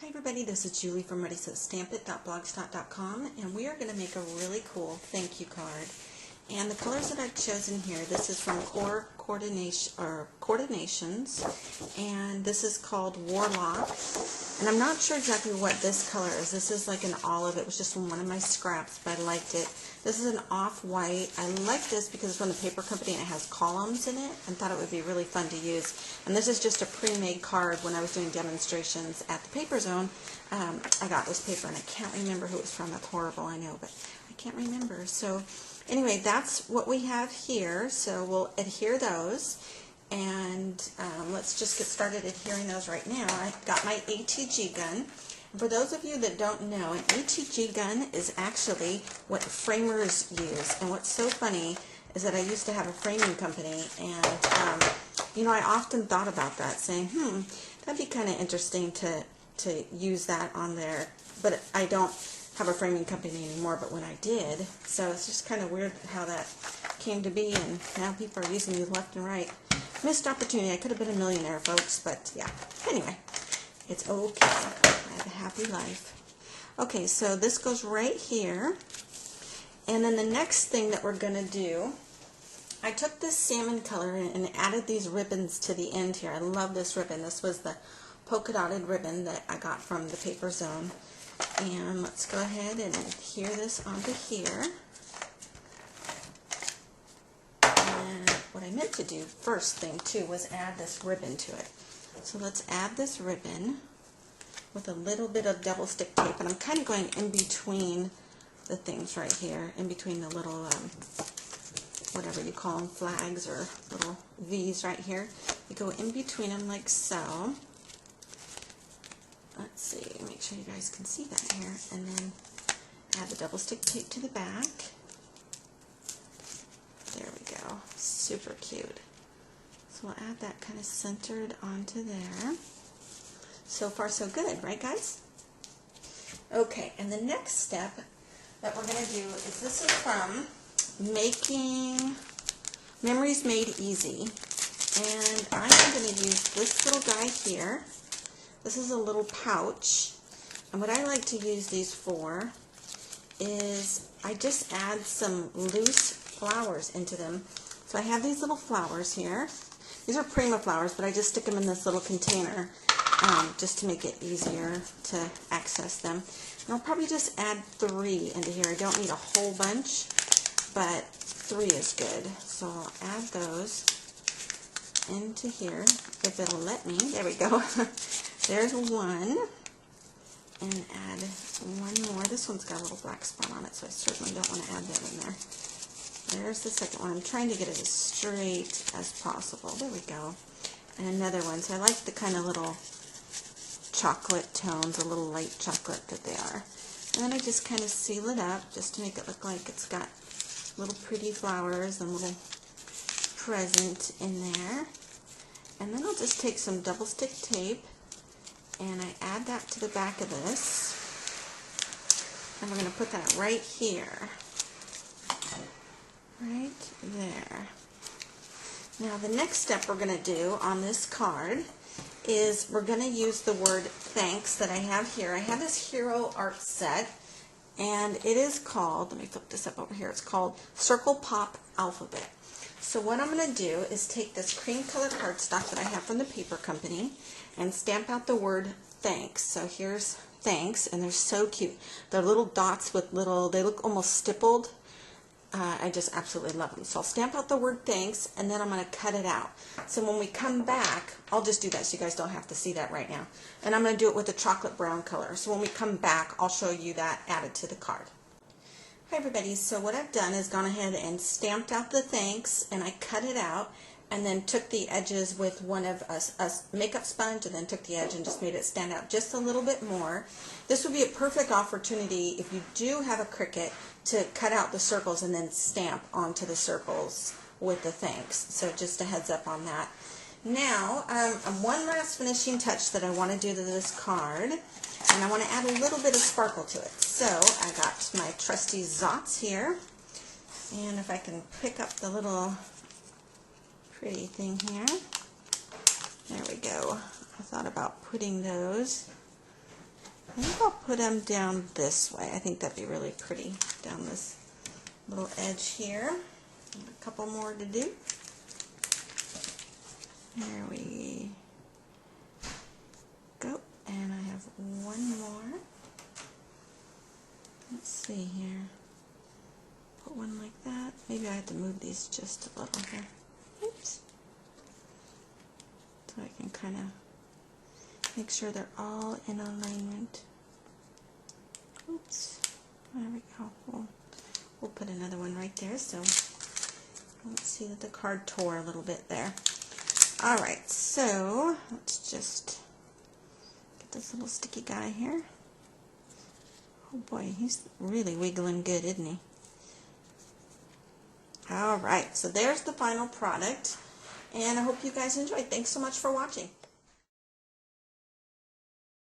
Hi everybody, this is Julie from ReadySetStampIt.blogspot.com, and we are going to make a really cool thank you card. And the colors that I've chosen here, this is from Core Coordinations, and this is called Warlock. And I'm not sure exactly what this color is. This is like an olive. It was just from one of my scraps, but I liked it. This is an off-white. I like this because it's from the paper company and it has columns in it, and thought it would be really fun to use. And this is just a pre-made card. When I was doing demonstrations at the Paper Zone, I got this paper, and I can't remember who it was from. That's horrible, I know, but I can't remember. So anyway, that's what we have here. So we'll adhere those. And let's just get started adhering those right now. I've got my ATG gun. And for those of you that don't know, an ATG gun is actually what framers use. And what's so funny is that I used to have a framing company, and you know, I often thought about that, saying, that'd be kind of interesting to use that on there. But I don't have a framing company anymore, but when I did, so it's just kind of weird how that came to be, and now people are using these left and right. Missed opportunity. I could have been a millionaire, folks, but yeah. Anyway, it's okay. I have a happy life. Okay, so this goes right here. And then the next thing that we're going to do, I took this salmon color and added these ribbons to the end here. I love this ribbon. This was the polka dotted ribbon that I got from the Paper Zone. And let's go ahead and adhere this onto here. And what I meant to do first thing too was add this ribbon to it. So let's add this ribbon with a little bit of double stick tape, and I'm kind of going in between the things right here, in between the little whatever you call them, flags or little V's right here. You go in between them like so. Let's see, make sure you guys can see that here, and then add the double stick tape to the back. There we go. Super cute. So we'll add that kind of centered onto there. So far so good, right guys? Okay, and the next step that we're going to do is, this is from Making Memories Made Easy. And I'm going to use this little guy here. This is a little pouch. And what I like to use these for is I just add some loose flowers into them. So I have these little flowers here. These are Prima flowers, but I just stick them in this little container just to make it easier to access them. And I'll probably just add 3 into here. I don't need a whole bunch, but 3 is good. So I'll add those into here if it'll let me. There we go. There's one. And add one more. This one's got a little black spot on it, so I certainly don't want to add that in there. There's the second one. I'm trying to get it as straight as possible. There we go. And another one. So I like the kind of little chocolate tones, a little light chocolate that they are. And then I just kind of seal it up just to make it look like it's got little pretty flowers and little present in there. And then I'll just take some double stick tape and I add that to the back of this. And we're going to put that right here. Right there. Now the next step we're going to do on this card is we're going to use the word thanks that I have here. I have this Hero Art set, and it is called, let me flip this up over here, it's called Circle Pop Alphabet. So what I'm going to do is take this cream colored cardstock that I have from the paper company and stamp out the word thanks. So here's thanks, and they're so cute. They're little dots with little, they look almost stippled. I just absolutely love them. So I'll stamp out the word thanks, and then I'm going to cut it out. So when we come back, I'll just do that so you guys don't have to see that right now. And I'm going to do it with a chocolate brown color. So when we come back, I'll show you that added to the card. Hi everybody, so what I've done is gone ahead and stamped out the thanks, and I cut it out, and then took the edges with one of a makeup sponge, and then took the edge and just made it stand out just a little bit more. This would be a perfect opportunity if you do have a Cricut to cut out the circles and then stamp onto the circles with the thanks. So just a heads up on that. Now, one last finishing touch that I want to do to this card, and I want to add a little bit of sparkle to it. So I got my trusty Zots here, and if I can pick up the little pretty thing here, there we go. I thought about putting those I think I'll put them down this way. I think that'd be really pretty down this little edge here. A couple more to do. There we go. And I have one more. Let's see here. Put one like that. Maybe I have to move these just a little here. Oops. So I can kind of make sure they're all in alignment. Oops. There we go. We'll put another one right there. So let's see that the card tore a little bit there. Alright, so let's just get this little sticky guy here. Oh boy, he's really wiggling good, isn't he? Alright, so there's the final product, and I hope you guys enjoyed. Thanks so much for watching.